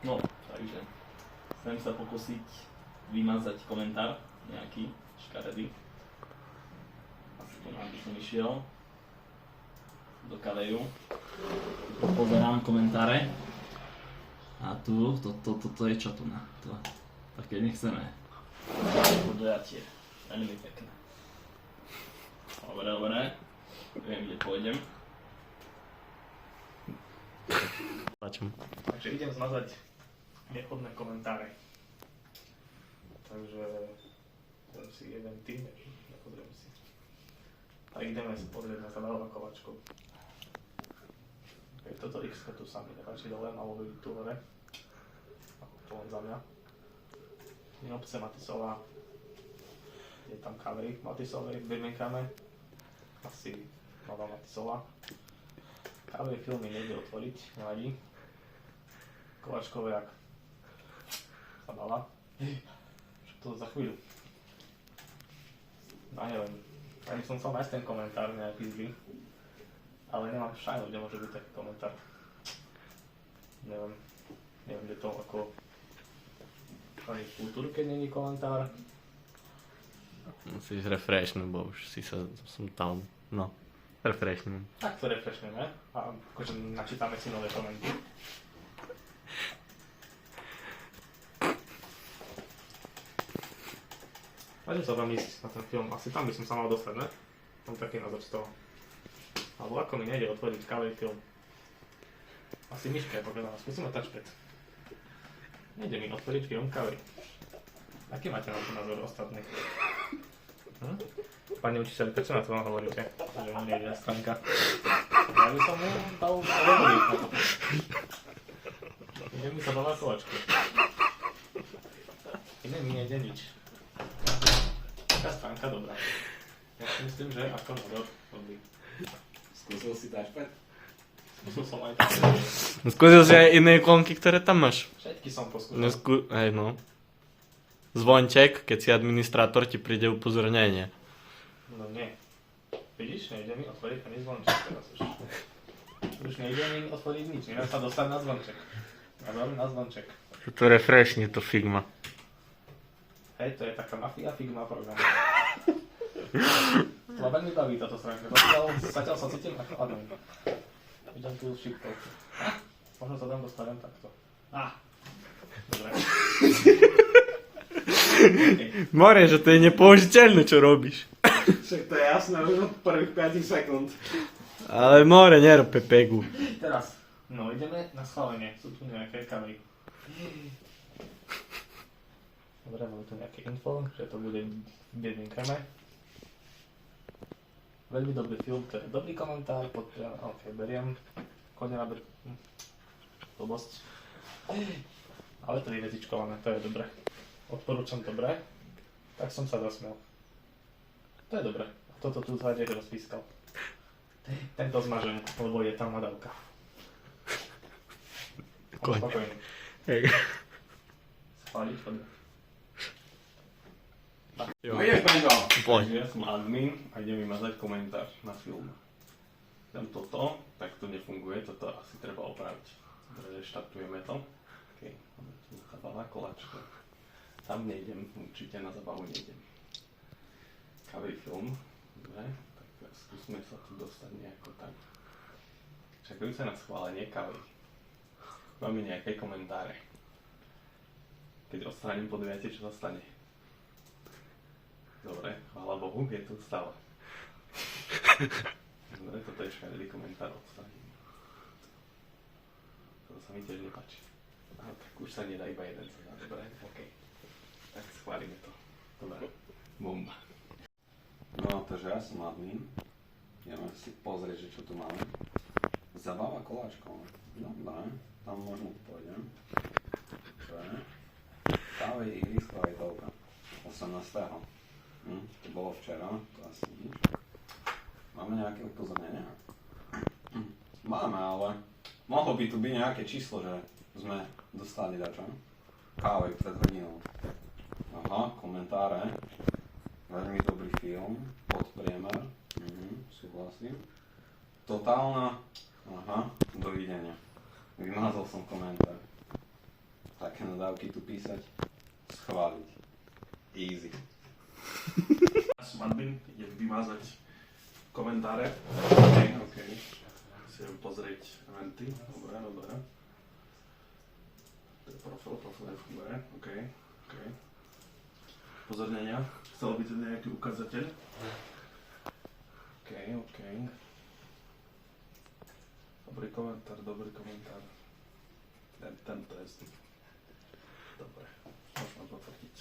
No, takže chcem sa pokúsiť vymazať komentár nejaký škaredý. Asi tu nám by som išiel do Kaveju. Pozerám komentáre. A tu, toto je čo tu na? To také nechceme. Podujatie. Veľmi pekné. Dobre. Viem, kde pôjdem. Takže idem zmazať nechodné komentáre. Takže dám si jeden tým, nepozriem si. A ideme si pozrieť na Zabalova Kovačku. Toto X tu sa mi nepáči dole, malo by byť tu hore. To len za mňa. Obce Matisová. Je tam Kavery Matisovej, vymienkame. Asi Nova Matisová. Kavery filmy nejde otvoriť, nevadí. Kovačkové jak sa dala. Čo to za chvíľu? No neviem. Ani som chcel nájsť ten komentár nejaký zlý. Ale nemám šajnu, kde môže byť taký komentár. Neviem, kde to ako... Ani v kultúrke není komentár. Musíš refreshnúť, bo už som tam, no. Refreshnúť. Tak to refreshneme a akože načítame si nové komenty. Poďme sa tam ísť na ten film, asi tam by som sa mal dostať, ne? Mám taký názor z toho. Alebo ako mi nejde otvoriť Kavery film. Asi myška je povedaná, skúsime touchpad. Nejde mi otvoriť film Kavery. Aký máte na to názor ostatní? Pani učiteľka, čo na to vám hovoríte? Že mu nejde stránka. Ja by som mu dal revolík na to. Ide mi sa dala Kovačku. Iné mi nejde nič. Taká stránka dobrá. Ja si myslím, že ako názor dobrý. Skúsil si touchpad? Skúsil som aj tak. Skúsil si aj iné ikonky, ktoré tam máš? Všetky som poskúšal. Hej no. Zvonček, keď si administrátor, ti príde upozornenie. No nie. Vidíš, nejde mi otvoriť ani zvonček teraz už. Už nejde mi otvoriť nič, neviem sa dostať na zvonček. Na zvonček. To refreshni, to Figma. Hej, to je taká mafia Figma program. To ma veľmi baví táto stránka, zatiaľ sa cítim ako admin. Idem tu šipkou. Možno sa tam dostanem takto. Dobre. More, že to je nepoužiteľné, čo robíš. Však to je jasné, už od prvých 5 sekúnd. Ale more, nerob pepegu. Teraz, no ideme na schválenie. Sú tu nejaké kamery. Dobre, máme tu nejaké info, že to bude v biedninkame. Veľmi dobrý film, to je dobrý komentár, ok, beriem. Koňa na blbosť. Ale to je vezičkované, to je dobré. Odporúčam dobre. Tak som sa zasmiel. To je dobré. A toto tu zhľadne rozpískal. Tento zmažem, lebo je tam nadávka. Koň. Spokojný. Hej. Schváliť, poďme. No ideš, Brendo! Poď. Ja som admin a idem vymazať komentár na film. Dám toto, tak to nefunguje, toto asi treba opraviť. Dobre, štartujeme to. OK, máme tu Zabava Kovačka. Tam nejdem, určite na Zabavu nejdem. Kavery film, dobre, tak skúsme sa tu dostať nejako tak. Čakajúce na schválenie Kavery. Máme nejaké komentáre. Keď odstraním podujatie, čo sa stane? Dobre, chvála Bohu, je tu stále. Dobre, toto je škaredý komentár, odstraním. Toto sa mi tiež nepáči. Aha, tak už sa nedá iba jeden sa dá, dobre, OK. Tak schválime to. Dobre, bomba. No, takže ja som admin. Ideme si pozrieť, že čo tu máme. Zabava Koláčkov. Dobre, tam možno pôjdem. Dobre. Kávej ihrisko je dobrá. 18. To bolo včera, to asi nič. Máme nejaké upozornenia? Máme, ale mohlo by tu byť nejaké číslo, že sme dostali dačo. Kávej pred hodinou. Aha, komentáre. Veľmi dobrý film, podpriemer. Súhlasím. Totálna. Aha, dovidenia. Vymázal som komentár. také nadávky tu písať, schváliť. Easy. Som admin, idem vymazať komentáre. OK. Si idem pozrieť eventy. Dobre, dobre. To je profil nefunguje. OK. Pozornenia. Chcel by to nejaký ukazateľ. OK. Dobrý komentár. Tento je. Dobre, môžeme potvrdiť.